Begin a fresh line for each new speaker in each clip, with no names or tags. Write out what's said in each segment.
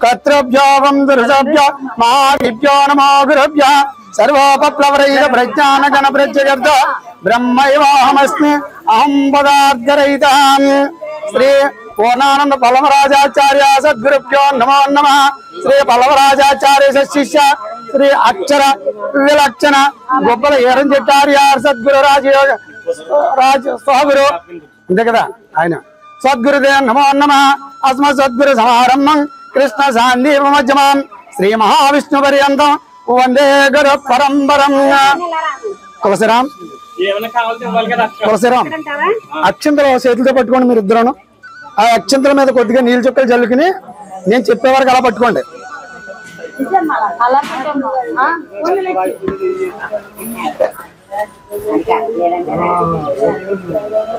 కర్తృభ్యో వందరుభ్యో మహాభ్యో నమో గురుభ్యో సర్వోపప్లవరహిత ప్రజ్ఞాన గణ ప్రత్యగర్ధ బ్రహ్మైవాహమస్మి అహం పదార్థరహితం. శ్రీ పూర్ణానంద పల్లవరాజాచార్య సద్గురుభ్యో నమో నమః. శ్రీ పల్లవరాజాచార్య శిష్య శ్రీ అక్షర విలక్షణ గొప్పల ఏరంచెట్టార్య సద్గురు రాజ సహగురు అంతే కదా ఆయన. సద్గురుదే నమో నమః. అస్మత్ సద్గురు సమారంభం కృష్ణ సాందీప మధ్యమాం శ్రీ మహావిష్ణు పర్యంతం వందే గురు పరంపరం. తులసిరామ్ తులసిరామ్ అక్షంతలు చేతులతో పట్టుకోండి మీరు ఇద్దరును. ఆ అక్షంతల మీద కొద్దిగా నీళ్ళు చుక్కలు చల్లుకుని నేను చెప్పే వరకు అలా పట్టుకోండి.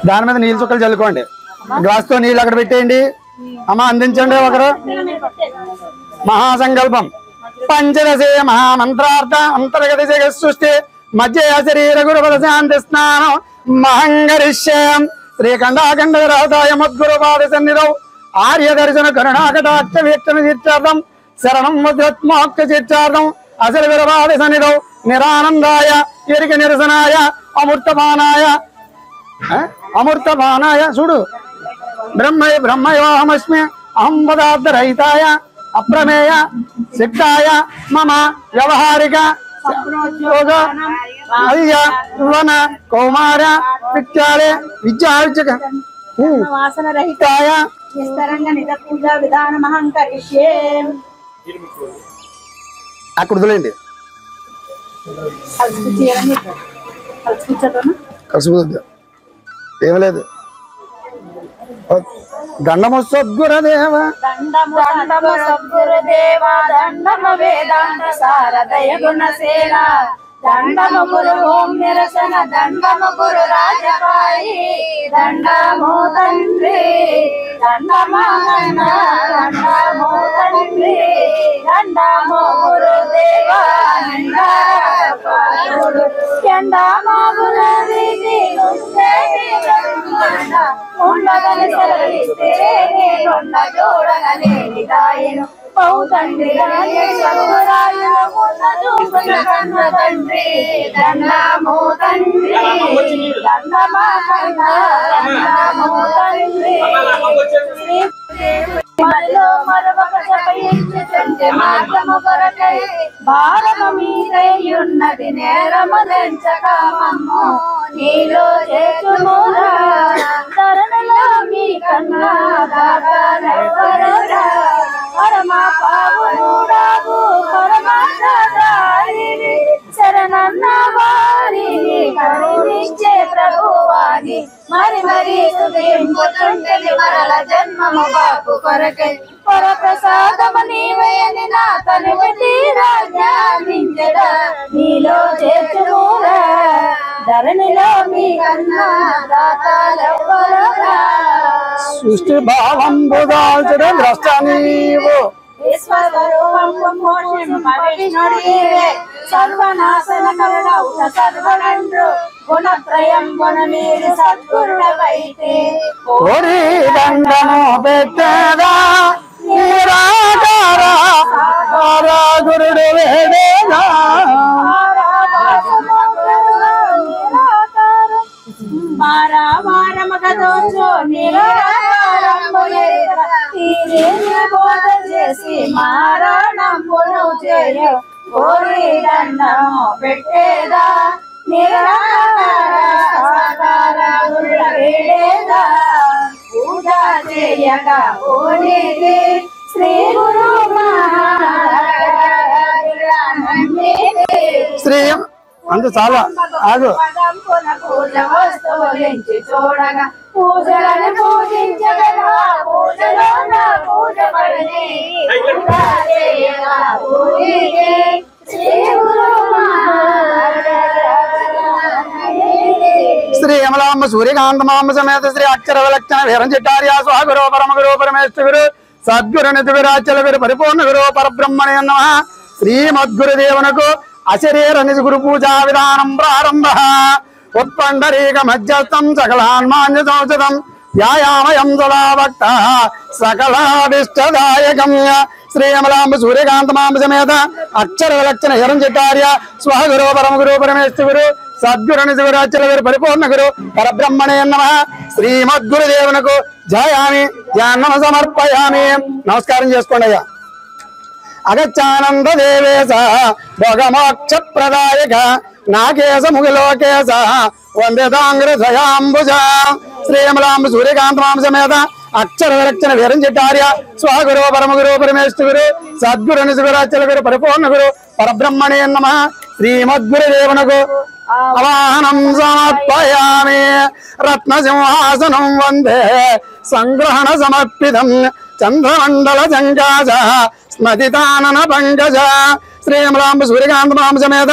దాని మీద నీళ్ళు చుక్కలు చల్లుకోండి. గ్లాస్ తో నీళ్ళు అక్కడ పెట్టేయండి. అమ్మ అందించండి ఒకరు. మహాసంకల్పం పంచదశే మహామంత్రార్థ అంతర్గత జగత్ సృష్టి మధ్య శరీర గురుపద శాంతి స్నానం మహంగరిష్యం. శ్రీఖండాఖండ రాధాయ మద్గురు పాద సన్నిధౌ ఆర్య దర్శన కరుణాకటాక్ష వీక్షణ తీర్థార్థం శరణం మోక్ష తీర్థార్థం అసలు విరవాద సన్నిధౌ నిరానందాయ ఎరిక నిరసనాయ అమృతపానాయ చూడు బ్రహ్మయోహమస్మి అహం పదార్థరహితాయ అప్రమేయ సిద్ధాయ మమ వ్యవహారిక కౌమార విద్యాలయ విద్యార్చక వాసనరహితాయ అక్కడ వదిలేండి. కలిసిపోద్దు ఏం లేదు. దండము సద్గురుదేవ
దండము వేదాంత సారదయ గుణసేన దండము గురు ఓం నిరసన దండము గురు రాజపాయి దండము తండ్రి దండము తండ్రి దండము గురుదేవ ఎండము గురు ఉండగని సెలవిస్తే నేనుండ చూడగలేని దాయను తండ్రి తండ్రి దండము తండ్రి దండమా దండము తండ్రి మరొక జపయించుంటే మార్గము కొరకై భారము మీదయున్నది నేరములంచక మమ్ము నీలో చేతుమురా తరణలో మీ కన్నా దాదాలెవ్వరురా పరమా పావునుడాగు పరమాచారి శరణన్న వారిని కరుణించే ప్రభువాని మరి మరి సుధింపుతుంటది మరల జన్మము బాపు కొరకై పరప్రసాదము నీవేని నా తనువు తీరా జ్ఞానించడా నీలో చేర్చుమురా ధరణిలో మీ కన్నా దాతాలెవ్వరురా
సృష్టి భావం బుధాల్చడ ద్రష్ట నీవు
సర్వనాశన కరుడౌట సర్వనండ్రు గుణత్రయం గుణమీరి సద్గురుడవైతే
ఓరి దండము పెట్టగా నిరాకార గురుడు వేడేగా
మారామారమగదోచో బోధ చేసి మారణంబును చేయ కోరి దండము పెట్టేదా నిరాకార వేడేదా పూజ చేయక ఓనిది శ్రీ గురు
శ్రీ అందు చాలా ఆగు
పూజ వస్తువులించి చూడగా పూజలను పూజించగల పూజలో నా పూజ పడిని
శ్రీ యమలాంబ సూర్యకాంతమాంబ సమేత శ్రీ అక్షర విలక్షణ వీరంచెట్టార్య స్వాగురు పరమగురు పరమేశ్వరు సద్గురు నిధివిరాచల గురు పరిపూర్ణ గురు పరబ్రహ్మణే నమః. శ్రీమద్గురుదేవునకు అశరీర నిజ గురు పూజా విధానం ప్రారంభ. ఉత్పండరీక మధ్యస్థం సకలాన్మాన్య సంస్థితం వ్యాయామయం సదా భక్త సకలాభిష్టదాయకం శ్రీయమలాంబ సూర్యకాంతమాంబ సమేత అక్షర విలక్షణ హిరంజితార్య స్వహ గురు పరమ గురు పరమేశ్వరు సద్గురు నిజగురాచల గురు పరిపూర్ణ గురు పరబ్రహ్మణే నమః శ్రీమద్గురుదేవునకు జయామి ధ్యానం సమర్పయామి. నమస్కారం చేసుకోండి అయ్యా. అగచ్చానంద దేవేశ భోగమోక్ష ప్రదాయక నాకేశ ముగిలోకేశ వందేదాంగ్రధయాంబుజ శ్రీయమలాంబ సూర్యకాంతమాంబ సమేత అక్షర విలక్షణ విరంజితార్య స్వగురు పరమ గురు పరమేశ్వరు సద్గురు నిజగురాచల గురు పరిపూర్ణ గురు పరబ్రహ్మణే నమః శ్రీమద్గురుదేవునకు అవాహనం సమర్పయామి. రత్నసింహాసనం వందే సంగ్రహణ సమర్పితం చంద్రమండల జంగాజ స్మతితానన పంకజ శ్రీయమలాంబ సూర్యకాంతమాంబ సమేత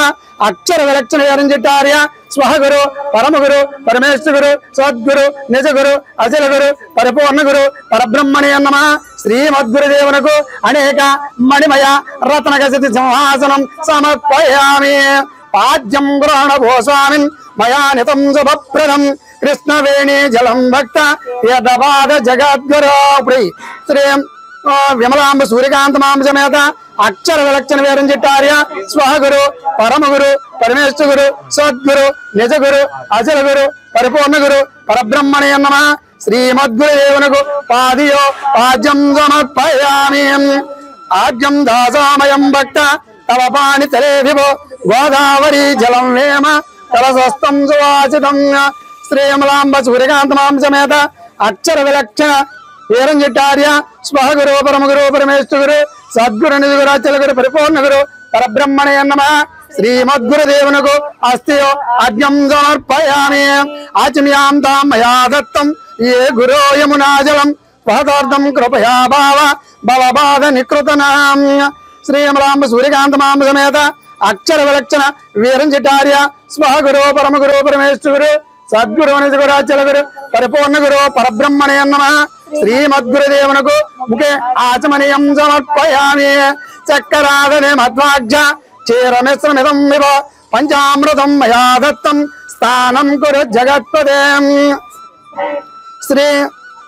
అక్షర విలక్షణ విరంజితార్య స్వహగురు పరమగురు పరమేశ్వరు సద్గురు నిజగురు అచల గురు పరిపూర్ణ గురు పరబ్రహ్మణే నమః శ్రీమద్గురుదేవునకు అనేక మణిమయ రత్నగజతి సింహాసనం సమర్పయామి. పాద్యం గ్రహణ భూస్వామిన్ మయా నితం శుభప్రదం కృష్ణవేణి జలం భక్త యదపాద జగద్గురు శ్రీ విమలాంబ సూర్యకాంతమాంబ సమేత అక్షర విలక్షణ విరంజితార్య స్వహగురు పరమగురు పరమేశ్వరు సద్గురు నిజగురు అచల గురు పరిపూర్ణ గురు పరబ్రహ్మణే నమః శ్రీమద్గురుదేవునకు పాదియో పాద్యం సమర్పయామి. ఆద్యం దాసామయం భక్త తవ పాణి తలే విభో గోదావరి జలం వేమ తలస్వస్థం సువాసితం శ్రీయమలాంబ సూర్యకాంతమాంబ సమేత అక్షర విలక్షణ విరంజితార్య స్వహగురు పరమగురు పరమేశ్వరు సద్గురు నిజగురాచల గురు పరిపూర్ణ గురు పరబ్రహ్మణే నమః శ్రీమద్గురుదేవునకు అస్తియో అద్యం సమర్పయామి. ఆచమ్యాం తాం మయా దత్తం ఏ గురో యమునాజలం పదార్థం కృపయా భావ భవబాధ నికృతనాం శ్రీయమలాంబ సూర్యకాంతమాంబ సమేత అక్షర విలక్షణ విరంజితార్య స్వహగురు పరమగురు పరమేశ్వరు సద్గురు నిజగురాచల గురు పరిపూర్ణ గురు పరబ్రహ్మణే నమః శ్రీమద్గురుదేవునకు ముఖే ఆచమనీయం సమర్పయామి. చక్కరాధనే మధ్వాజ్ఞ క్షీరమిశ్రమిదం వివ పంచామృతం మయా దత్తం స్థానం కురు జగత్పదే.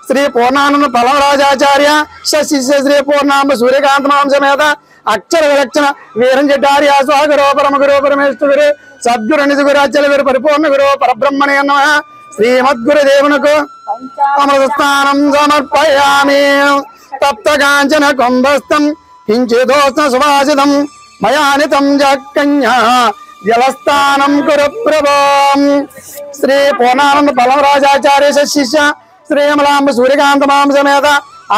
శ్రీ పూర్ణానంద పలవరాజాచార్య శిష్య శ్రీ పూర్ణాంబ సూర్యకాంతమాంబ సమేత అక్షర విలక్షణ వీరంజితార్య స్వహగురు పరమగురు పరమేశ్వరు సద్గురు నిజగురాచల గురు పరిపూర్ణ గురు పరబ్రహ్మణే నమః శ్రీమద్గురుదేవునకు అమృతస్థానం సమర్పయామి. తప్త కాంచన కుంభస్థం కించిదోష్ణ సువాసితం మయానితం జకన్యా జలస్థానం కురు ప్రభో. శ్రీ పూర్ణానంద పలవరాజాచార్య శిష్య శ్రీయమలాంబ సూర్యకాంతమాంబ సమేత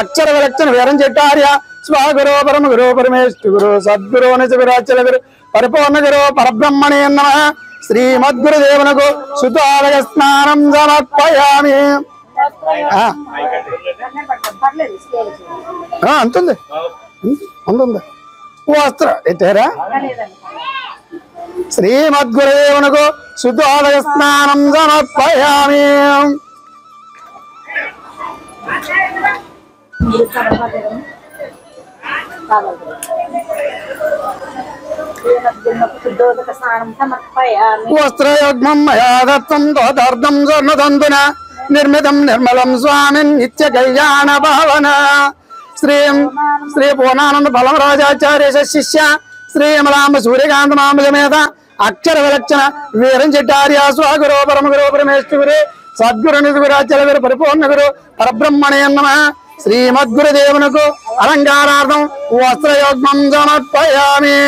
అక్షర విలక్షణ వీరంజితార్య స్వగురు పరమగురు పరమేశ్వరు సద్గురు నిజగురాచల గురు పరిపూర్ణ గురు పరబ్రహ్మణే నమః శ్రీమద్గురుదేవునకు సుతాలయ స్నానం సమర్పయామి. అంతుంది అంతుంది వస్త్ర ఎట్టారా శ్రీమద్గురుదేవునకు సుతాలయ స్నానం సమర్పయామి. వస్త్రయుగ్మం మయా దత్తం దోతార్థం స్వర్ణతంతున నిర్మితం నిర్మలం స్వామిన్ నిత్య కళ్యాణ భావన. శ్రీ పూర్ణానంద పలవరాజాచార్య శిష్య శ్రీయమలాంబ సూర్యకాంతమాంబ సమేత అక్షర విలక్షణ వీరంజితార్య స్వగురు పరమగురు పరమేశ్వరు సద్గురు నిజగురాచల గురు పరిపూర్ణ గురు పరబ్రహ్మణే నమః శ్రీమద్గురుదేవునకు అలంకారార్థం వస్త్రయోగ్మం సమర్పయామి.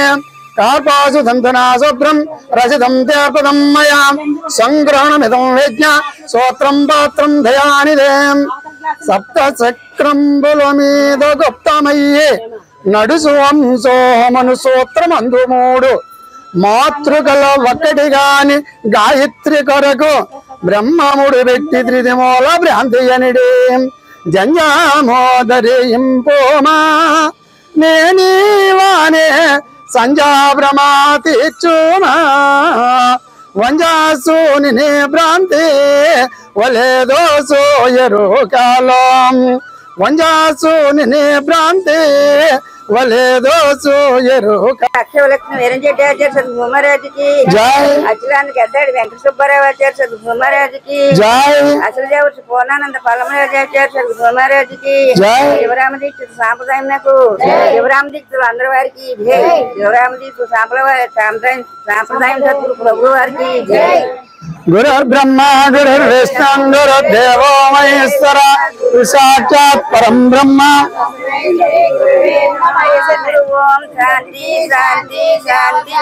కార్పాసు దంతనా శుభ్రం రసితం తీర్పదం మయా సంగ్రహణమిదం విజ్ఞ సూత్రం పాత్రం దయానిదేం. సప్త చక్రంబుల మీద గుప్తమయ్యే నడుసు వంశోమను సూత్రమందు మూడు మాతృకల ఒక్కటి గాని గాయత్రి కొరకు బ్రహ్మముడు వ్యక్తి త్రిదిమూల భ్రాంతి అనిడే. జంజామోదరింపోమా నేనీవానే సంజాభ్రమాతిచ్చుమా వంజాసూని భ్రాంతి వలేదో సోయరు కాలం వంజాసూని భ్రాంతి వలేదో సూయరుక
అక్షయలక్ష్మి వీరంజెడ్డి సద్గుమరాజుకి
జై
అఖిలానికి అద్దాడు వెంకట సుబ్బారావు ఆచార్య సద్గుమరాజుకి
జై
అసలు దేవత పూర్ణానంద పలమరాజు ఆచార్య సద్గుమరాజుకి
జై
శివరామ దీక్షిత సాంప్రదాయం నాకు శివరామ దీక్షలు అందరి వారికి జై శివరామ దీక్ష సాంప్రదాయం సద్గురు ప్రభు వారికి జై
గురుర్బ్రహ్మ గురుర్విష్ణు గురుర్దేవో మహేశ్వర సాక్షాత్ పరం బ్రహ్మ
ఓం శాంతి శాంతి శాంతి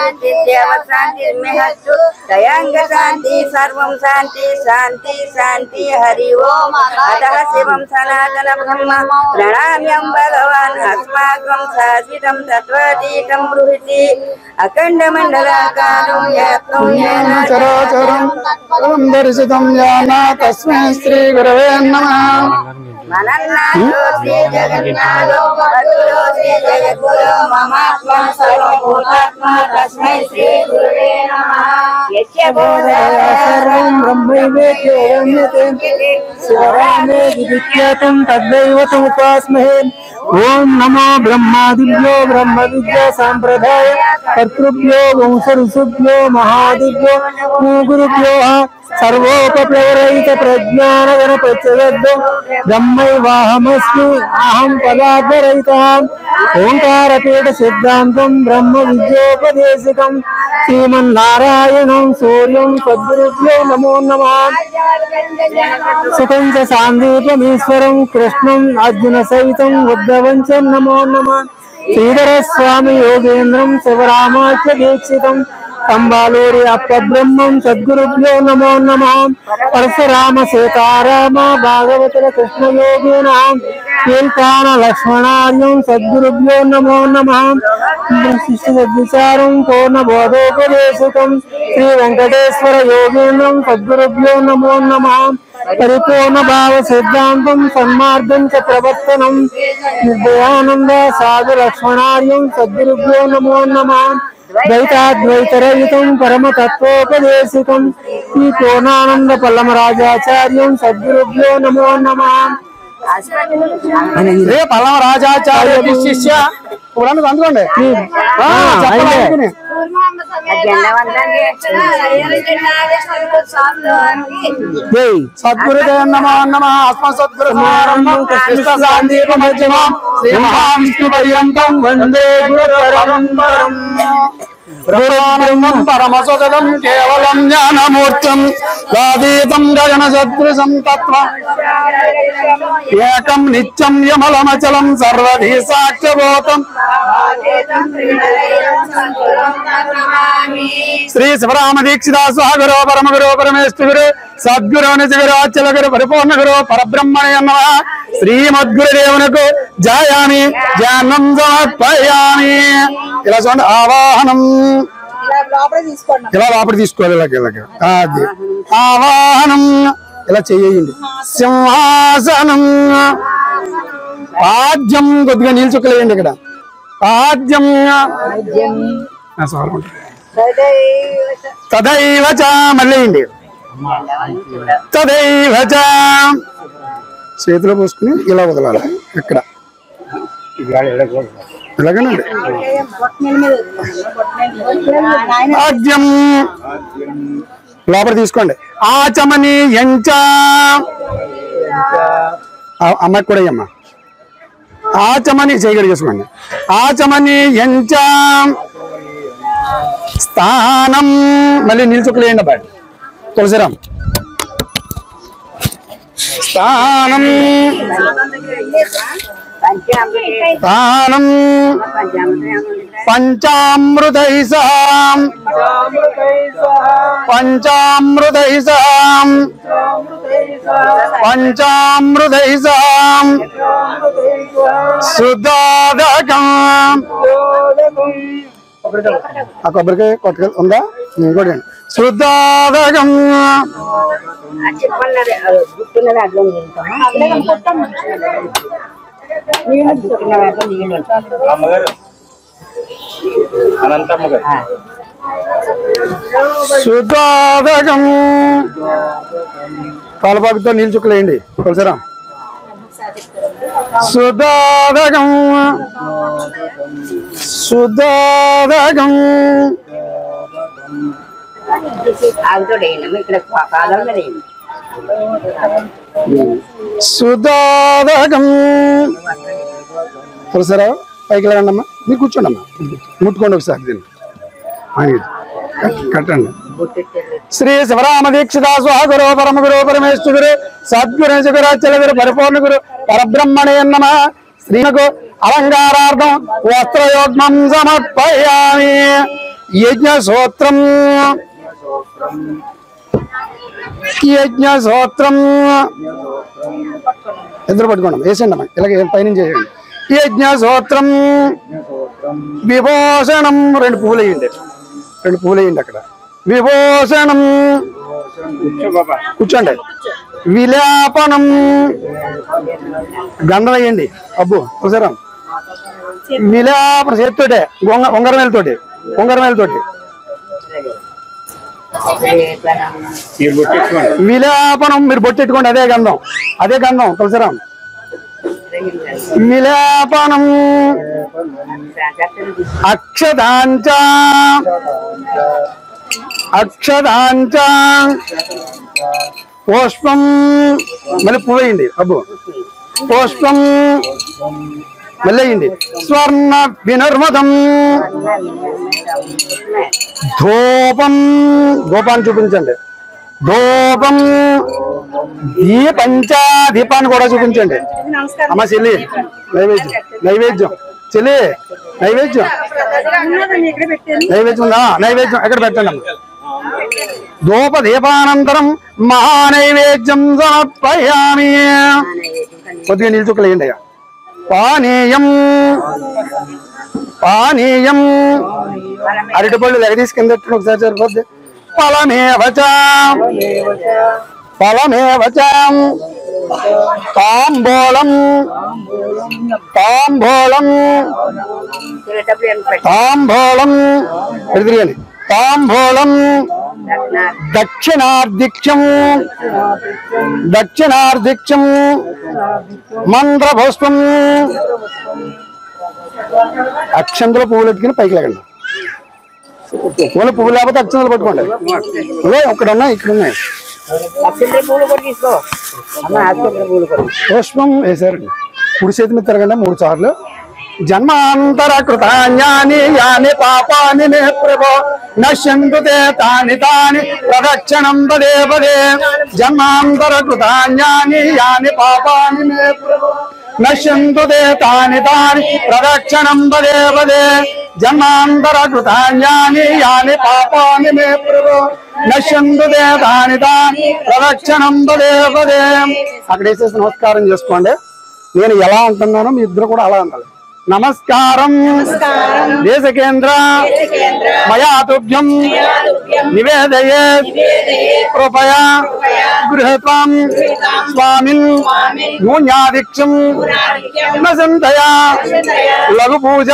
దేవ శాంతి మెహత్తు దయాంగ శాంతి సర్వం శాంతి శాంతి శాంతి హరి ఓం అతః శివం సనాతన బ్రహ్మ ప్రణామ్యం భగవాన్ అస్మాకం శాశ్వతం తత్వాతీతం బృహతి అఖండ మండలాకారం వ్యాప్తం యేన
చరాచరం దర్శితం యాన తస్మై శ్రీ గురవే నమః
మనన్నాథో శ్రీ జగన్నాథో భగవతో శ్రీ జగద్గురో మమాత్మా సర్వభూతాత్మా తస్మై శ్రీ గురవే నమః యస్య
సర్వం బ్రహ్మైవేద్యోన్యతే శివరామే విఖ్యాతం తద్దైవతముపాస్మహే ఓం నమో బ్రహ్మాదిభ్యో బ్రహ్మ విద్యా సాంప్రదాయ కర్తృభ్యో వంశ ఋషుభ్యో మహాదిభ్యో గురుభ్యో సర్వోపప్లవరహిత ప్రజ్ఞాన గణపత్యద్దో బ్రహ్మైవాహమస్మి అహం పదార్థరహిత ఓంకారపీఠ సిద్ధాంతం బ్రహ్మ విద్యోపదేశికం శ్రీమన్నారాయణం సూర్యం సద్గురుభ్యో నమో నమః సుఖం చ సాందీపమీశ్వరం కృష్ణం అర్జున సహితం ఉద్ధవం చ నమో నమః శ్రీధర స్వామి యోగేంద్రం శివరామాఖ్య దీక్షితం కంబాలూరి అప్పబ్రహ్మం సద్గురుభ్యో నమో నమః పరశురామ సీతారామ భాగవతుల కృష్ణ యోగిన కీర్తాన లక్ష్మణార్యం సద్గురుభ్యో నమో నమః విచారం పూర్ణ బోధోపదేశకం శ్రీ వెంకటేశ్వర యోగేంద్రం సద్గురుభ్యో నమో నమః పరిపూర్ణ భావ సిద్ధాంతం సన్మార్గం చ ప్రవర్తనం నిర్భయానంద సాధు లక్ష్మణార్యం సద్గురుభ్యో నమో నమః ద్వైతాద్వైతరహితం పరమతత్వోపదేశికం శ్రీ పూర్ణానంద పల్లమరాజాచార్యం సద్గురుభ్యో నమో నమః పల్లమరాజాచార్య శిష్య అందుకోండి సద్గురుదేవ నమో నమః ఆత్మ సద్గురు సమారంభం కృష్ణ సాందీప మధ్యమం శ్రీ మహావిష్ణు పర్యంతం వందే గురు పరంపరం బ్రహ్మానందం పరమసుఖదం కేవలం జ్ఞానమూర్తం సాదీతం గగన సదృశం తత్వం ఏకం నిత్యం యమలమచలం సర్వధీ సాక్షభూతం శ్రీ శివరామ దీక్షిత స్వాగురు పరమ గురు పరమేశ్వర గురు సద్గురు నిజగురు అచల గురు పరిపూర్ణ గురు పరబ్రహ్మణే నమః శ్రీమద్గురుదేవునకు జయామి జ్ఞానం సమర్పయామి. ఇలా చూడండి ఆవాహనం ఇలా లోపల తీసుకోవాలి ఇలాగ అది ఆవాహనం ఇలా చేయండి. సింహాసనం ఆద్యం కొద్దిగా నీళ్ళు చుక్కలేయండి ఇక్కడ ఆద్యం తదైవ చ మళ్ళీ తదైవ చ చేతిలో పోసుకుని ఇలా వదలాలి ఇక్కడ ఇలాగేనండి. ఆద్యం లోపల తీసుకోండి. ఆచమని ఎంచ అమ్మాయికి కూడా అమ్మా ఆచమని చేయగలి చేసుకోండి. ఆచమని ఎంచ స్థానం మళ్ళీ నిల్చుకులేయండి అబ్బాయి తులసిరామ్ స్థానం స్థానం పంచామృతైసాం పంచామృతైసాం పంచామృతైసాం సుధాదకం ఆ కొబ్బరికాయ కొట్టక ఉందా ఇంకోటి శుద్ధాదకం శుద్ధాదకం పాలపాకుతో నీళ్ళు చుక్కలేయండి తులసిరామ్ సుధాదగం సుధాదగం సుధాదగం. తులసిరావు పైకి లేకండి అమ్మా, మీరు కూర్చోండి అమ్మా, ముట్టుకోండి ఒకసారి దీన్ని కట్టండి. శ్రీ శివరామ దీక్షిత స్వాగురు పరమ గురు పరమేశ్వరు సద్గురు జగురాచల గురు పరిపూర్ణ గురు పరబ్రహ్మణే నమః. శ్రీనకు అలంకారార్థం వస్త్రయోగ్మం సమర్పయామి. యజ్ఞసూత్రం యజ్ఞసూత్రం ఇద్దరు పట్టుకోండి, వేసండి అమ్మా, ఇలాగే పైనుంచి చేయండి. యజ్ఞసూత్రం విభూషణం, రెండు పువ్వులు వేయండి, రెండు పువ్వులు వేయండి అక్కడ. విభూషణం కూర్చోండి. విలాపనం గంధం వేయండి. అబ్బు అవసరం. విలాపన చేతితోటే ఉంగరమేలతోటి ఉంగరమేలతోటి విలాపనం మీరు బొట్టెట్టుకోండి. అదే గంధం, అదే గంధం తులసిరాం. విలాపనం అక్షదాంచ అక్షదాంచ పుష్పం, మళ్ళీ పువ్వు వేయండి. అబ్బు పుష్పం మళ్ళీ వేయండి. స్వర్ణ వినర్మదం ధూపం, ధూపాన్ని చూపించండి. ధూపం దీపంచ, దీపాన్ని కూడా చూపించండి. అమ్మ చెల్లి నైవేద్యం, నైవేద్యం చెల్లి నైవేద్యం, నైవేద్యం ఉందా? నైవేద్యం ఎక్కడ పెట్టండి అమ్మ. ధూప దీపానంతరం మహానైవేద్యం సమర్పయామి. కొద్దిగా నీళ్ళు చుక్కలు వేయండి అయ్యా. పానీయం పానీయం అరటిపళ్ళు ఎగదీసి కింద ఒకసారి సరిపోద్ది. ఫలమేవచ ఫలమేవచ తాంబూలం తాంబూలం తాంబూలం ఎదురుగాని తాంబూలం దక్షిణార్ధిక్ష్యం దక్షిణార్ధిక్ష్యం మంత్రపుష్పం. అక్షంతల పువ్వులు ఎత్తుకుని పైకి లేకండి. పువ్వులు పువ్వులు లేకపోతే అక్షంతలు పట్టుకోండి. ఇక్కడ ఉన్నాయి, ఇక్కడ ఉన్నాయి. పుష్పం వేసారండి. కుడి చేతి మీద తిరగండి 3 సార్లు. జన్మాంతర కృతాన్యాని యాని పాపాని మే ప్రభో నశ్యంతు తే తాని తాని ప్రదక్షిణం పదే పదే. జన్మాంతర కృతాన్యాని యాని పాపాని మే ప్రభో నశ్యంతు తే తాని తాని ప్రదక్షిణం పదే పదే. జన్మాంతర కృతాన్యాని యాని పాపాని మే ప్రభో నశ్యంతు తే తాని తాని ప్రదక్షిణం పదే పదే. అక్కడ వేసేసి నమస్కారం చేసుకోండి. నేను ఎలా అంటున్నానో మీ ఇద్దరు కూడా అలా అనాలి. నమస్కారం దేశకేంద్ర మయా తుభ్యం నివేదయేత్ కృపయా గృహత్వం స్వామిన్ న్యూన్యాదిక్షం నసంతయా లఘు పూజ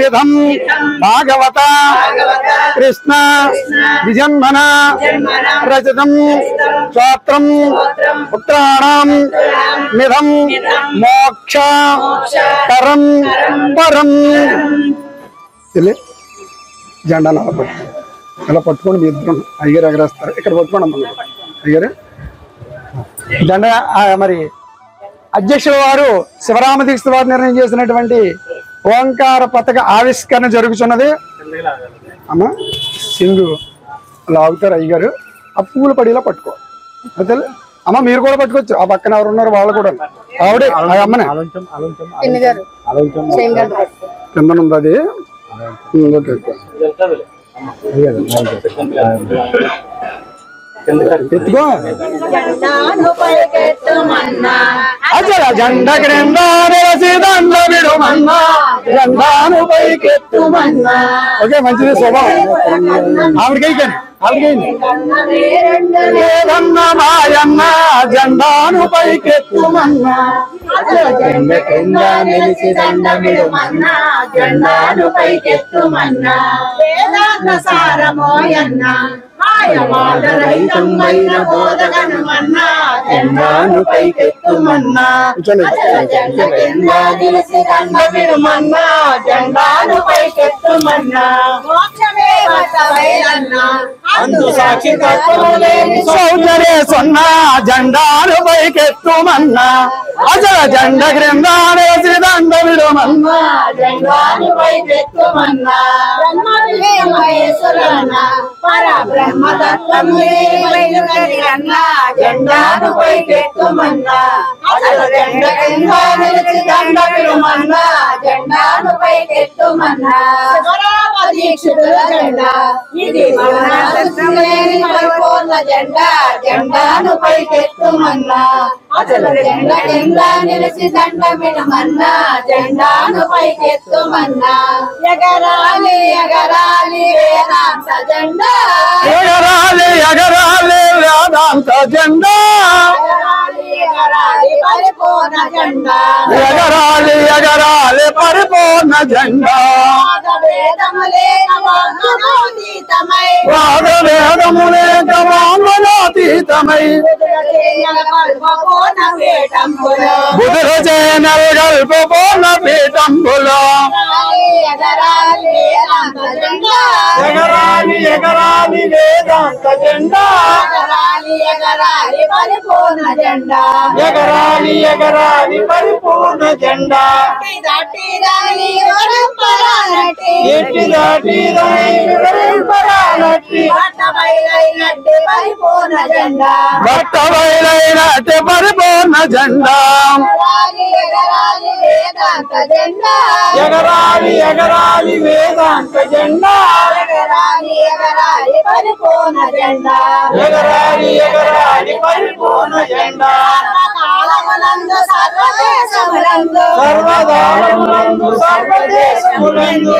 విధం భాగవత కృష్ణ విజన్మన రచితం స్తోత్రం పుత్రాణం మిధం మోక్ష పరం పరం. జెండా అలా పట్టుకోండి, అలా పట్టుకొని మీ ఇద్దరు అయ్యారు ఎగరేస్తారు. ఇక్కడ పట్టుకోండి అమ్మ అయ్యారు జెండా. మరి అధ్యక్షుల వారు శివరామ దీక్ష వారు నిర్ణయం చేసినటువంటి ఓంకార పతాక ఆవిష్కరణ జరుగుతున్నది. అమ్మ సింగు అలా ఆగుతారు అయ్యారు. ఆ పువ్వులు పడేలా పట్టుకో. అయితే అమ్మ మీరు కూడా పట్టుకోవచ్చు. ఆ పక్కన ఎవరు ఉన్నారు వాళ్ళు కూడా. ఆవిడే అమ్మనే కింద ఉంది అది. ఎత్తుకో అచల జెండ క్రింద నిలసి దండ విడుమన్నా జెండాను పైకెత్తుమన్నా. ఓకే మంచిది స్వభావం. ఆవిడకైకండి లేదన్న మాయన్న జెండాను పైకెత్తుమన్నా.
జెండ కింద నిలిచి దండ విడుమన్నా జెండాను పైకెత్తుమన్నా. వేదాంత సారమోయన్న మాయమాటరహితమైన బోధకనుమన్నా జెండాను పైకెత్తుమన్నా జెండా నిలిసి దండమిడుమన్నా జెండాను పైకెత్తుమన్నా మోక్షమే వసవైలన్నా అందు సాక్షి తత్వములేని
సౌందర్య సొన్న జెండాను పైకెత్తుమన్నా అజల జెండ క్రింద వేసి దండ విడుమన్నా
జెండాను పైకెత్తుమన్నా పరబ్రహ్మ తత్వములేనా జెండాను పైకెత్తుమన్నా అసలు జెండ కింద నిలిచి దండ విడుమన్నా జెండాను పైకెత్తుమన్నా దీక్షితుల జెండా ఇది లేని పరిపూర్ణ జెండా జెండాను పైకెత్తుమన్నా అసలు జెండ కింద నిలిచి దండ విడుమన్నా జెండాను పైకెత్తుమన్నా ఎగరాలి ఎగరాలి వేదాంత జెండా
ఎగరాలి ఎగరాలి వేదాంత జెండా
ఎగరాలి ఎగరాలి పరిపూర్ణ జెండా
ఎగరాలి ఎగరాలి పరిపూర్ణ జెండా
వేదములేతమై
వాద వేదములేక వాంగనాతీతమై బుధుల చేనల్ గల్ప పూర్ణ పీఠంబులో ఎగరాలి ఎగరాలి వేదాంత జెండా
ఎగరాలి పరిపూర్ణ జెండా
ఎగరాలి ఎగరాలి పరిపూర్ణ జెండా
దాటి రాని పరానటి
ఎట్టి దాటి పరానట్టి
బట్టబయలైనట్టి పరిపూర్ణ జెండా
బట్ట బయలైనట్టి పరిపూర్ణ జెండా
ఎగరాలి ఎగరాలి వేదాంత జెండా
ఎగరాలి ఎగరాలి వేదాంత జెండా
ఎగరాలి ఎగరాలి పరిపూర్ణ జెండా
ఎగరాలి ఎగరాలి పరిపూర్ణ జెండా
కాలములందు సర్వదేశములందు
సర్వదానములందు సర్వదేశములందు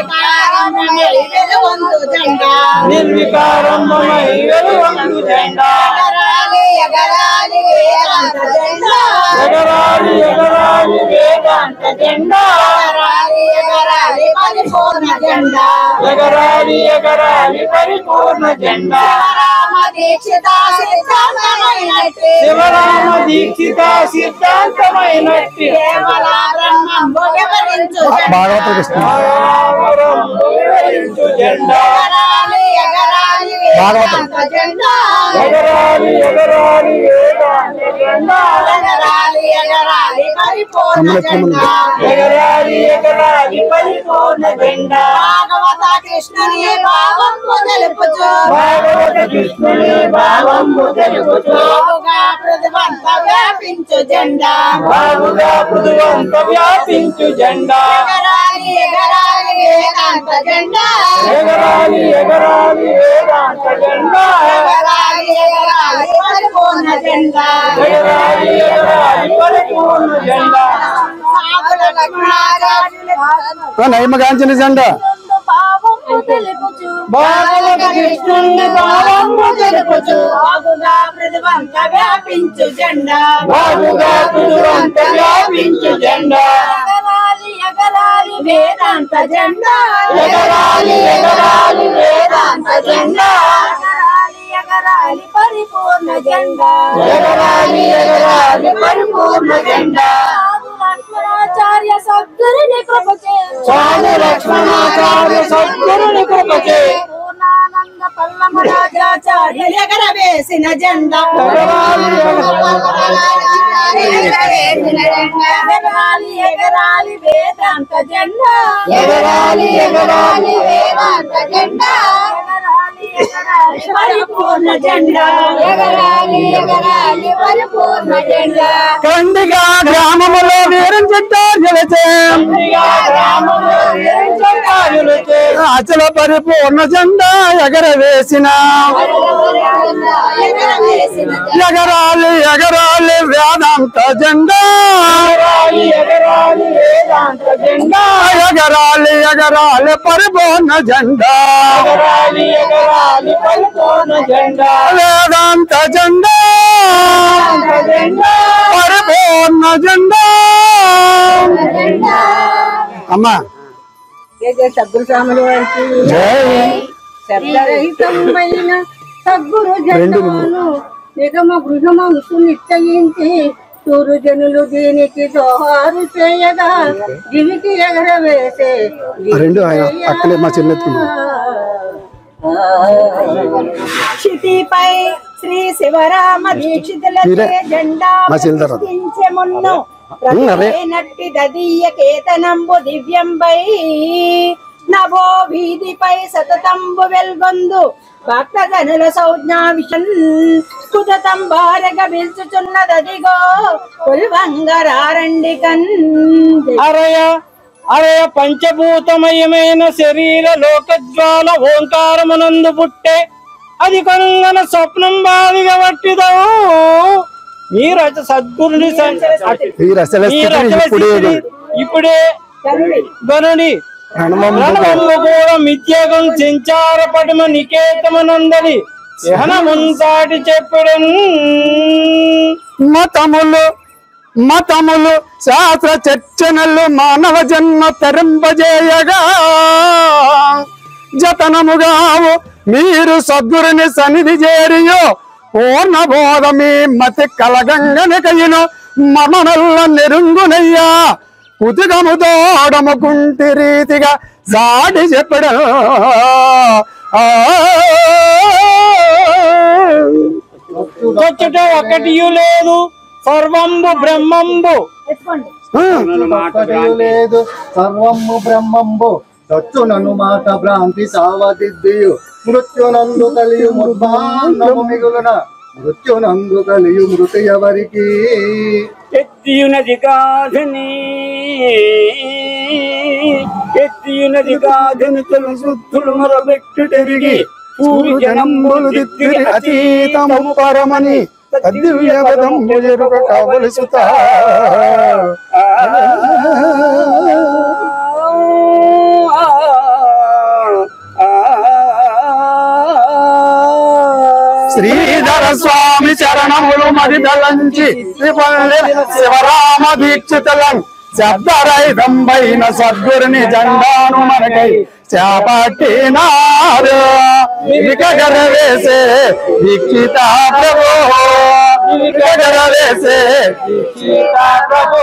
వెలుగొందు జెండా
నిర్వికారమై వెలుగొందు జెండా
ఎగరాలి ఎగరాలి వేదాంత జెండా
ఎగరాలి ఎగరాలి వేదాంత జెండా
ఎగరాలి ఎగరాలి పరిపూర్ణ జెండా
ఎగరాలి ఎగరాలి పరిపూర్ణ జెండా
రామ దీక్షిత సిద్ధాంతమైనట్టి
శివరామ దీక్షిత సిద్ధాంతమైనట్టి
కేవల బ్రహ్మం వివరించు
వివరించు జెండా
ఎగరాలి ఎగరాలి వేదాంత జెండా
ఎగరాలి ఎగరాలి వేదాంత జెండా
ఎగరాలి ఎగరాలి పరిపూర్ణ జెండా
ఎగరాలి ఎగరాలి పరిపూర్ణ జెండా
భాగవత కృష్ణుని భావం తెలుపుచు
భాగవత కృష్ణుని భావంబు తెలుపుచు
బాబుగా పృథివంత వ్యాపించు జెండా
బాగుగా పృథువంత వ్యాపించు జెండా
ఎగరాలి ఎగరాలి వేదాంత జెండా
ఎగరాలి ఎగరాలి వేదాంత జెండా
ఎగరాలి ఎగరాలి పరిపూర్ణ జెండా
ఎగరాలి ఎగరాలి పరిపూర్ణ జెండా
సాధుల లక్ష్మణాచార్యుల
నైమగాంచిన జెండా
భావము తెలుపుచు
భాగవత కృష్ణుని భావంబు తెలుపుచు
బాబుగా పృథివంత వ్యాపించు జెండా
బాగుగా పృథువంత వ్యాపించు జెండా
ఎగరాలి ఎగరాలి వేదాంత జెండా
ఎగరాలి ఎగరాలి వేదాంత జెండా
ఎగరాలి ఎగరాలి పరిపూర్ణ జెండా
ఎగరాలి ఎగరాలి పరిపూర్ణ జెండా
సాధు లక్ష్మణాచార్య సద్గురుని కృపచే
సాధు లక్ష్మణాచార్య సద్గురుని కృపచే
పూర్ణానంద పల్లమరాజాచార్య ఎగరవేసిన జెండా
ఎగరాలి
ఎగరాలి ఎగరాలి వేదాంత జెండా
ఎగరాలి ఎగరాలి
వేదాంత జెండా ఎగరాలి ఎగరాలి పరిపూర్ణ జెండా ఎగరాలి ఎగరాలి పరిపూర్ణ జెండా
కండిగా గ్రామములో వీరించే అచల పరిపూర్ణ జెండా ఎగరవేసిన
ఎగరవేసిన
ఎగరాలి ఎగరాలి వేదాంత జెండా
ఎగరాలి వేదాంత జెండా
ఎగరాలి ఎగరాలి పరిపూర్ణ జెండా
ఎగరాలి ఎగరాలి పరిపూర్ణ జెండా
వేదాంత జెండా పరిపూర్ణ జెండా అమ్మా
సద్గురు స్వాముల వారికి
జై
శబ్దరహితమైన
సద్గురు జన్మను నిగమ గృహమంసు నిశ్చయించి సూర్యజనులు దీనికి దోహారు చేయగా దివికి ఎగరవేసే
రెండు ఆయన అక్కడే మా చెల్లెత్తుకున్నాం.
క్షితిపై శ్రీ శివరామ దీక్షితులకే జెండా ప్రతిష్ఠించె మున్ను నట్టి దదీయ కేతనంబు దివ్యంబై నభో వీధిపై సతతంబు వెల్గొందు భక్తజనుల సంజ్ఞా విషన్ కుదతం భారగ పిలుచుచున్నదదిగో కుల్వంగరారండి కన్
అరయ అరయ పంచభూతమయమైన శరీర లోకజ్వాల ఓంకారమునందు పుట్టే అది కొంగన స్వప్నం బావిగా పట్టిదవు మీరు సద్గురుని ఇప్పుడే గనుడి రణమంబు కూడా మిథ్యగం సంచార పటమ నికేతమనందలి సహనముంసాటి చెప్పడం
మతములు శాస్త్ర చర్చనలు మానవ జన్మ తరింపజేయగా జతనముగావు మీరు సద్గురుని సన్నిధి చేరియో పూర్ణ బోధ మీ మతి కలగంగనికయును మమనల్ల నెరుంగునయ్యా కుతిగము తోడముకుంటి రీతిగా సాటి చెప్పడం
వచ్చుట ఒకటి లేదు సర్వంబు బ్రహ్మంబు
లేదు సర్వము బ్రహ్మంబు చచ్చునను మాట భ్రాంతి సావదిద్దియు మృత్యునందు కలియు ముర్భాండము మిగులున మృత్యునందు కలియు మృతి ఎవరికి
ఎత్తియునది కాదని శుద్ధులు మరొబెట్టు తిరిగి
జనంబులు దిద్దిరి అతీతము పరమని దివ్యపదంబు ఎరుక కావలసుతా శ్రీధర స్వామి చరణములు మరిదలంచి శివరామ దీక్షితులం శబ్దరైదంబైన సద్గురుని జెండాను మనకై చేపట్టినారు వికగరవేసే దీక్షిత ప్రభు వికగరవేసే దీక్షిత ప్రభు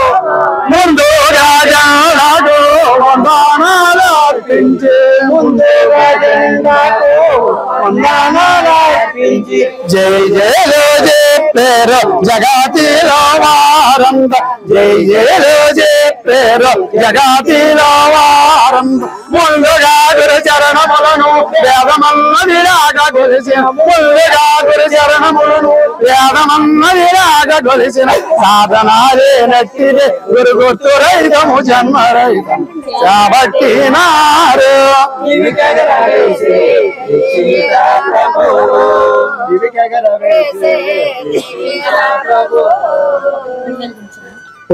ముందు రాజాడు వందనాలు అర్పించి ముందు రాజాడు వందనాలు అర్పించి జై జయలో చెప్పారు జగతిలో వారంద జై జయలో చెప్పారు జగతిలో వారంద ముందుగా గురు చరణములను వేదమన్నదిలాగా కొలిసిన ముందుగా గురు చరణములను వేదమన్నదిలాగా కొలిసిన సాధనాలే నట్టిదే గురు గుర్తు రైతము జన్మ రైతం కాబట్టి నారు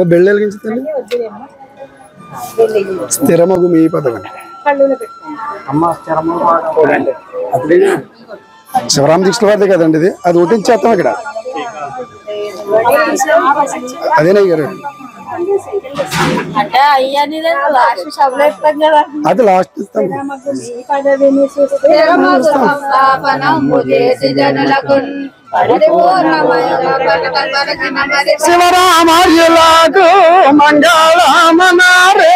బెళ్ళెలిగించుతాను స్థిరమగు మీ పదవి శివరామ దీక్షల వారిదే కదండి ఇది అది ఒట్టించేస్తాం ఇక్కడ అదేనా గారు అది లాస్ట్ ఇస్తాం శివరామార్యులకు మంగళమనారే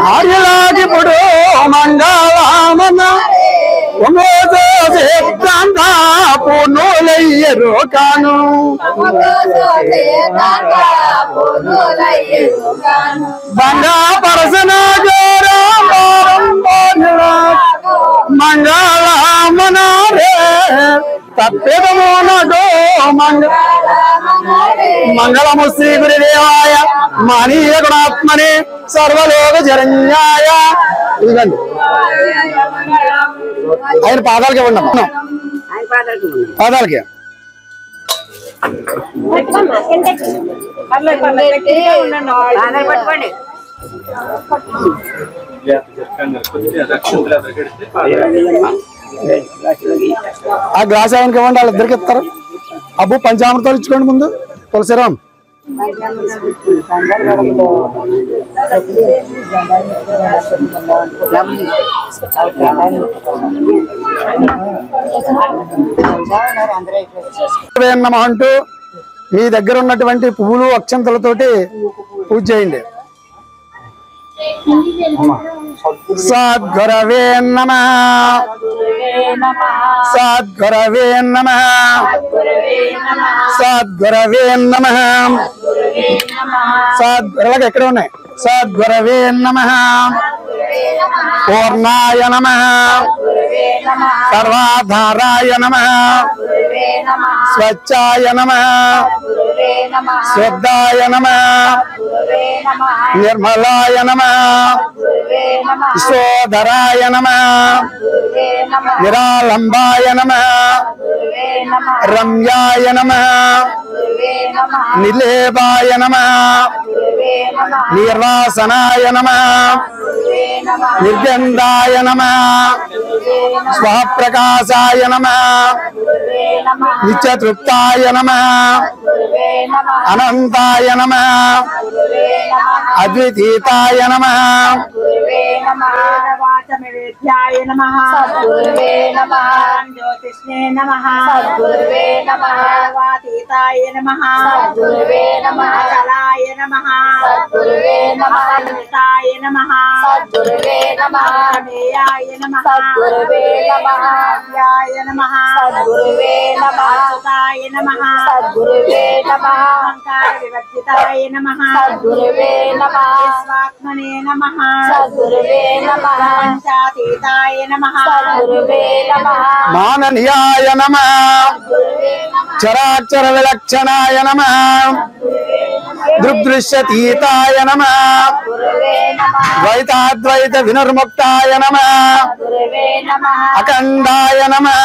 ఆర్యులాగిప్పుడు మంగళమనారే పూర్ణులయ్యరు కాను బంగా పరసన మంగళమనారే తప్పెదమోనగో మంగళము శ్రీ గురుదేవాయ మానీయ గుణాత్మనే సర్వలోక జరణ్యాయ. ఇదిగండి ఆయన పాదాలకి ఇవ్వండి అమ్మా పాదాలకి
పట్టుకోండి.
ఆ గ్లాస్ ఆయనకి ఇవ్వండి వాళ్ళిద్దరికి ఇస్తారు. అబ్బు పంచామృతాలు ఇచ్చుకోండి ముందు తులసిరామ్ నమః అంటూ మీ దగ్గర ఉన్నటువంటి పువ్వులు అక్షంతలతోటి పూజ చేయండి. సద్గురవే నమః సద్గురవే నమః సద్గురవే నమః సద్గురవే ఎక్కడ ఉన్నాయి? సద్గురవే నమః పూర్ణాయ నమః సర్వాధారాయ నమః స్వచ్ఛాయ నమః శుద్ధాయ నమః నిర్మలాయ నమః విశ్వోధరాయ నమః నిరాలంబాయ నమః రమ్యాయ నమః నిలేపాయ నమః నిర్వాసనాయ నమః నిర్గంధాయ నమః స్వప్రకాశాయ నమః నిత్యతృప్తాయ నమః అనంతాయ నమః అద్వితీతాయ నమః
వాచమవేద్యాయ నమః జ్యోతిష్ణే నమః వాతీతాయ నమః కళాయ నమః అమృతాయ నమః మేయాయ నమః వ్యాయ నమః అచ్యుతాయ నమః అహంకార వివర్జితాయ నమః స్వాత్మనే నమః పంచాతీతాయ నమః
మాననీయాయ నమః చరాచర విలక్షణాయ నమః దృగ్దృశ్యతీతాయ నమః ద్వైతాద్వైత వినిర్ముక్తాయ నమః అఖండాయ నమః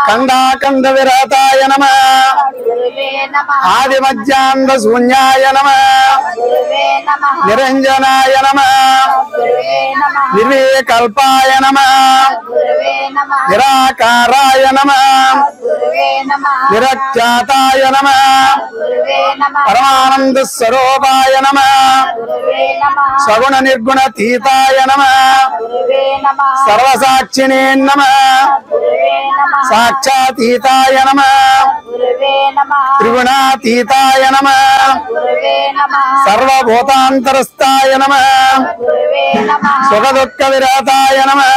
ఖండాఖండ విరతాయ నమః ఆది మధ్యాంత శూన్యాయ నమః నిరంజనాయ నమః నిర్వికల్పాయ నమః నిరాకారాయ నమః నిరఖ్యాతాయ నమః పరమానంద స్వరూపాయ నమః సగుణ నిర్గుణతీతాయ నమః సర్వసాక్షినే నమః సాక్షాతీతాయ నమః త్రిగుణాతీతాయ నమః సర్వభూతాంతరస్థాయ నమః సుఖదుఃఖ విరతాయ నమః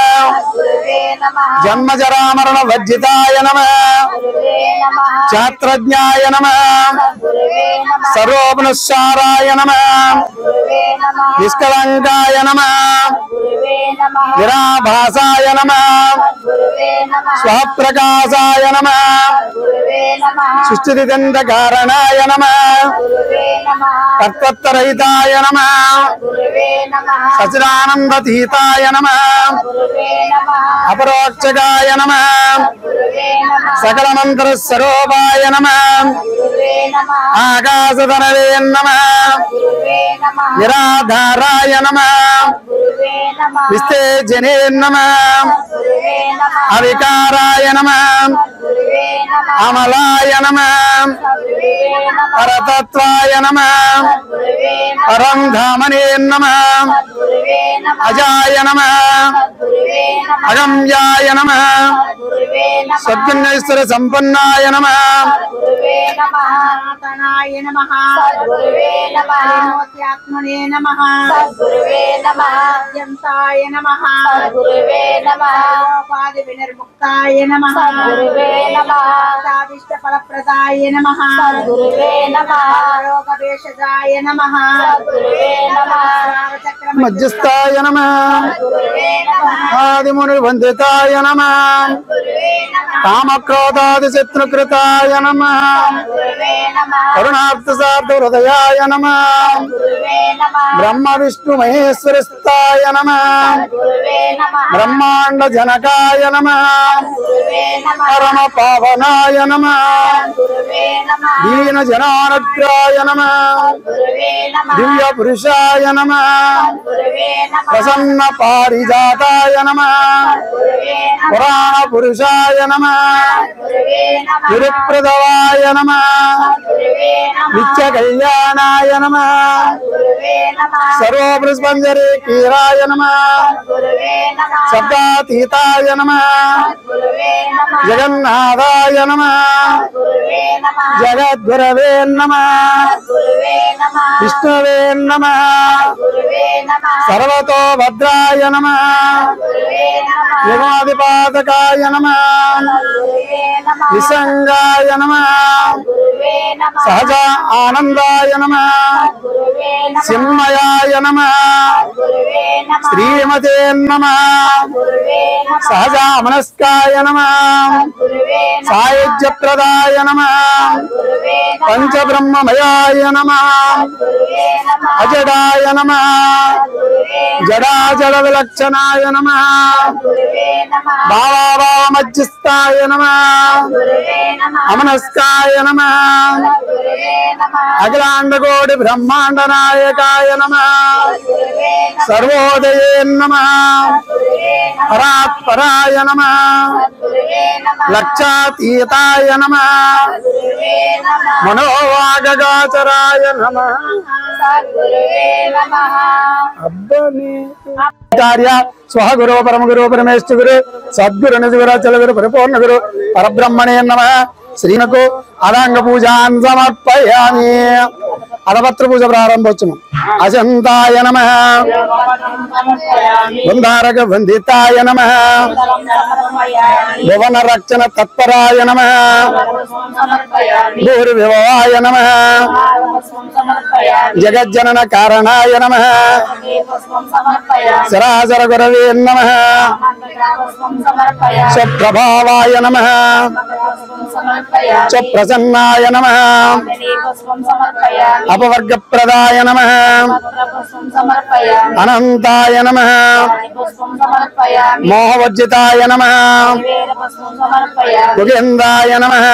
జన్మజరామరణ వర్జితాయ నమః క్షాత్రజ్ఞాయ నమః సర్వోపనిషారాయ నమః నిష్కలంకాయ నమః నిరాభాసాయ నమః స్వప్రకాశాయ నమః సృష్టిదిగంధ కారణాయ నమః కర్తృత్వరహితాయ నమః సచిదానందతీతాయ నమః అపరోక్షకాయ నమః సకలమంత్ర స్వరూపాయ నమః ఆకాశధనవే నమః నిరాధారాయ నమః విస్తేజనే నమః అవికారాయ నమః అమలాయ నమః పరతత్వాయ నమః పరంధామనే నమః అజాయ నమః అగమ్యాయ నమః సద్గుణేశ్వర సంపన్నాయ నమః
సనాతనాయ నమః విమోత్యాత్మనే నమః అత్యంతాయ నమః ఉపాధి వినిర్ముక్తాయ నమః సాదిష్ట ఫలప్రదాయ నమః రోగ భేషజాయ నమః
మధ్యస్థాయ నమః ఆదిముని వందితాయ నమః కామక్రోధాది శత్రుకృతాయ నమః కరుణార్థ సార్థ హృదయాయ నమః బ్రహ్మ విష్ణు మహేశ్వరస్థాయ నమః బ్రహ్మాండ జనకాయ నమః పరమ పావనాయ నమః దీన జనానుగ్రహాయ నమః దివ్య పురుషాయ నమః ప్రసన్న పారిజాతాయ నమః పురాణ పురుషాయ నమః గురుప్రదవాయ నమః నిత్య కళ్యాణాయ నమః సర్వపుష్పంజరి కీరాయ నమః శబ్దాతీతాయ నమః జగన్నాథాయ నమః జగద్గురవే నమః విష్ణువే నమః సర్వతో భద్రాయ నమః యుగాదిపాతకాయ నమః విసంగాయ నమః సహజ ఆనందాయ నమః చిన్మయాయ నమః శ్రీమతే నమః సహజ మనస్కాయ నమః సాయుజ్యప్రదాయ నమః పంచబ్రహ్మమయాయ నమః అజడాయ నమః జడాజడ విలక్షణాయ నమః భావాభావమధ్యస్థాయ నమః అమనస్కాయ నమః అఖిలాండకోటి బ్రహ్మాండ నాయకాయ నమః సర్వోదయే నమః పరాత్పరాయ నమః లక్షాతీతాయ నమః మనోవాగగాచరాయ నమః ఆచార్య స్వహ గురు పరమ గురు పరమేశ్వర గురు సద్గురు నిజగురు చల గురు పరిపూర్ణ గురు పరబ్రహ్మణే నమః శ్రీనకు అదాంగ పూజాన్ సమర్పయామి అలపత్ర పూజ ప్రారంభోత్సవం అశంతాయ నమః బృందారక వందితాయ నమః భువన రక్షణ తత్పరాయ నమః భూర్విభవాయ నమః జగజ్జనన కారణాయ నమః సరాసర గురవే నమః స్వప్రభావాయ నమః స్వప్రసన్నాయ నమః అపవర్గప్రదాయ నమః అనంతాయ నమః మోహవర్జితాయ నమః గుగేంద్రాయ నమః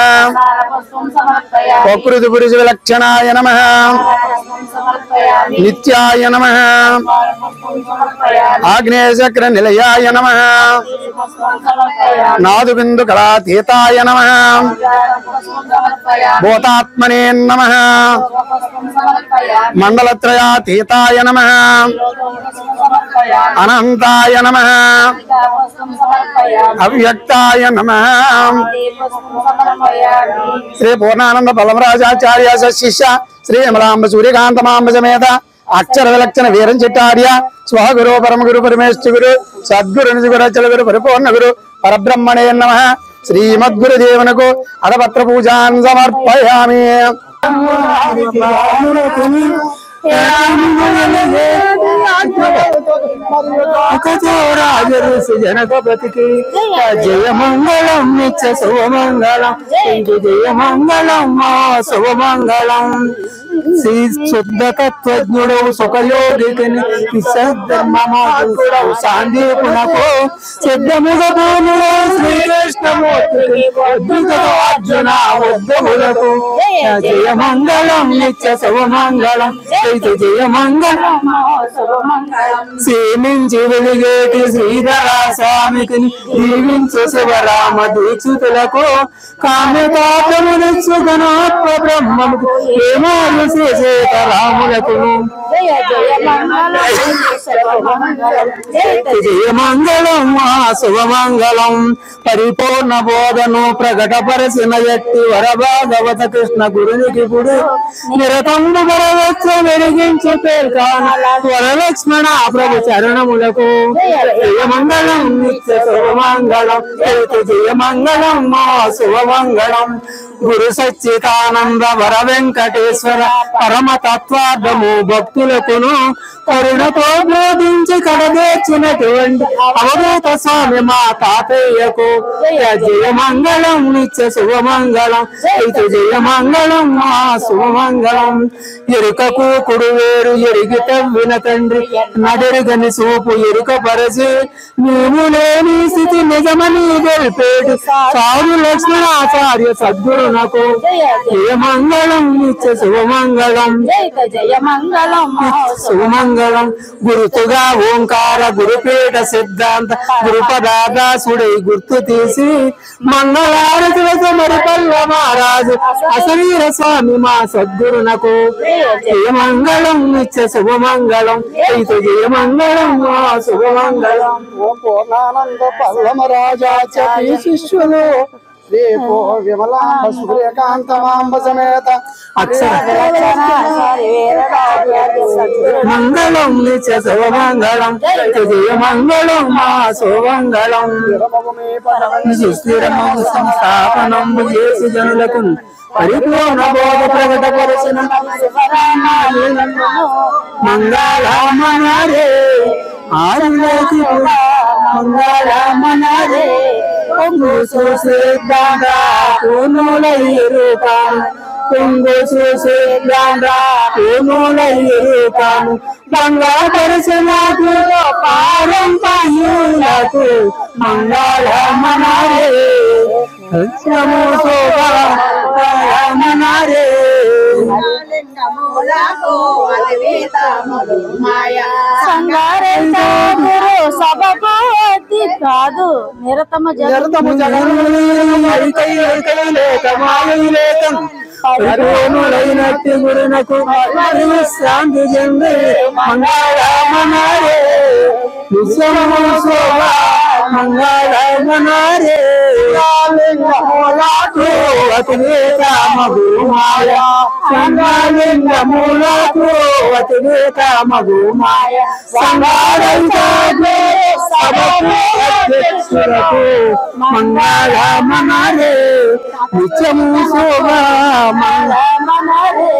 ప్రకృతి పురుష విలక్షణాయ నమః నిత్యాయ నమః ఆగ్నేయచక్ర నిలయాయ నమః నాదు బిందు కళాతీతాయ నమః భూతాత్మనే నమః మండలత్రయాతీతాయ నమః అనంతాయ నమః అవ్యక్తాయ నమః శ్రీ పూర్ణానంద బలమరాజాచార్య శిష్య శ్రీ అమలాంబ సూర్యకాంతమాంబ సమేత అక్షర విలక్షణ వీరం చిట్టార్య స్వహ గురు పరమ గురు పరమేశ్వర గురు సద్గురు నిజగురు చల గురు పరిపూర్ణ గురు పరబ్రహ్మణే నమః శ్రీమద్గురుదేవునకు అడపత్ర పూజాన్ సమర్పయామి.
జనకపతికి జయ మంగళం నిత్య శుభమంగళం జయ మంగళం శుభమంగళం శ్రీ శుద్ధ తత్వజ్ఞుడు సుఖయోగిని సద్ధర్మమాడు సాందీపునకు సిద్ధముగ భూములు శ్రీకృష్ణమూర్తికి అర్జున ఉద్యములకు జయ మంగళం నిత్య శుభమంగళం జయ మంగళం శ్రీమించి వెలిగేటి శ్రీధర స్వామికి దీవించు శివరామ దీక్షితులకు కామ్యతాపము నిత్సుగణాత్మ బ్రహ్మముకు ఏమాలు శ్రీచేత రాములకు జయ మంగళం శుభమంగళం పరిపూర్ణ బోధను ప్రకటపరచిన ఎట్టి వరభాగవత కృష్ణ గురునికి గుడు నిరతంబు వరవచ్చ వెలిగించు పేర్కాన వరలక్ష్మణ ప్రభు చరణములకు జయ మంగళం నిత్య శుభమంగళం జయ మంగళం శుభమంగళం గురు సచ్చిదానంద వర వెంకటేశ్వర పరమ తత్వార్థము భక్తులకును కరుణతో బోధించి కడదే వచ్చినటువంటి అవధూత స్వామి మా తాతయ్యకు జయ జయ మంగళం నిత్య శుభమంగళం అయితే జయ మంగళం మా శుభమంగళం ఎరుకకు కుడువేరు ఎరిగి తవ్విన తండ్రి నడెరుగని సూపు ఎరుక పరచి మేము లేని స్థితి నిజమని గెలిపేటి సాధు లక్ష్మణాచార్య సద్గురునకు జయ మంగళం నిత్య శుభమంగళం
జయ మంగళం
శుభమంగళం గురుతుగా ఓంకార గురుపీఠ సిద్ధాంత గురుపదాదాసుడై గుర్తు తీసి మంగళారతులతో మరిపల్ల మహారాజు అసవీర స్వామి మా సద్గురునకు జయ మంగళం నిత్య శుభమంగళం అయితే జయ మంగళం మా శుభమంగళం
ఓ పూర్ణానంద పల్లమరాజా చెప్పి శిష్యులు రేపో విమలాంబ సూర్యకాంతమాంబ సమేత
మంగళం నిత్య శుభమంగళం జయ మంగళం మా శుభమంగళం సుస్థిరమ సంస్థాపనం చేసి జనులకు పరిపూర్ణ బోధ ప్రకటపరచిన మంగళమనరే ఆరులేకి మంగళమనరే పొంగు చూసేద్దాం రూపాను పొంగు చూసేద్దాం రూపాను బంగాపరచనకు పారం పయులకు మంగళమనరే సత్యము శోభమనరే
సంగారెడ్డి సభకు అతి కాదు నిరతము
నిరతము
పరిపూర్ణులైనట్టి గురునకు శాంతి చెంది మంగళమనరే నిత్యము శోభ మంగళమనరే అతివేతమగుమాయ సంగలింగములకు అతివేతమగుమాయ సంగారైతే సభకు అధ్యక్షులకు మంగళమనరే నిత్యము శోభ మంగళమనరే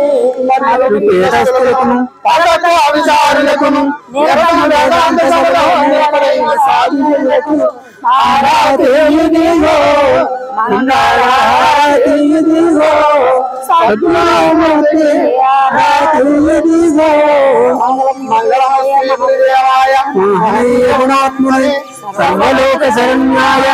పదకు అవిచారులకును నిరతము వేదాంత సభలో నిలబడిన సాధువులకు
ఆరాధిదిగో మంగళారతిదిగో సద్గుణమూర్తి ఆరాధిదిగో
మంగళమస్తే గురుదేవాయ
గుణాత్ముని సర్వలోక శరణ్యాయ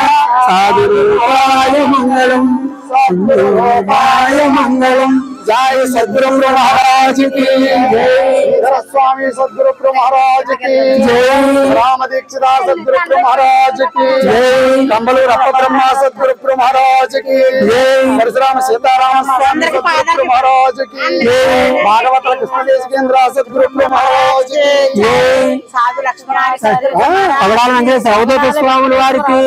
సాధురూపాయ మంగళం సంరూపాయ మంగళం
जय सद्गुरु महाराज की जय स्वामी सद्गुरु महाराज की
जय
राम दीक्षिता सद्गुरु महाराज की
जय
कंबलूर अप्प ब्रह्म सद्गुरु महाराज की
जय
परशुराम सीताराम स्वामी सद्गुरु महाराज की
जय
भागवत कृष्णदेश केंद्र सद्गुरु महाराज की
जय
సాధు లక్ష్మణాచార్య
పగడాలంటే సౌదత స్వాముల వారికి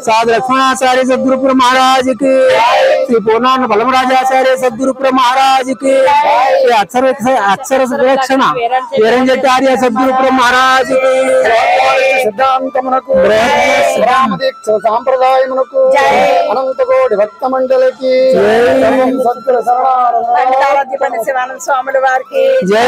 సాధు లక్ష్మణాచార్య సద్గురు మహారాజ్ కి శ్రీ పూర్ణాన్న బలమరాజాచార్య సద్గురు महाराज की अक्षर विलक्षण వీరంజటార్య సద్గురు మహారాజ్ కి
సిద్ధాంతమునకు రామదీక్ష సాంప్రదాయమునకు అనంత కోటి భక్త మండలికి సద్గురు శరణానంద
శివానంద స్వాముల వారికి
జై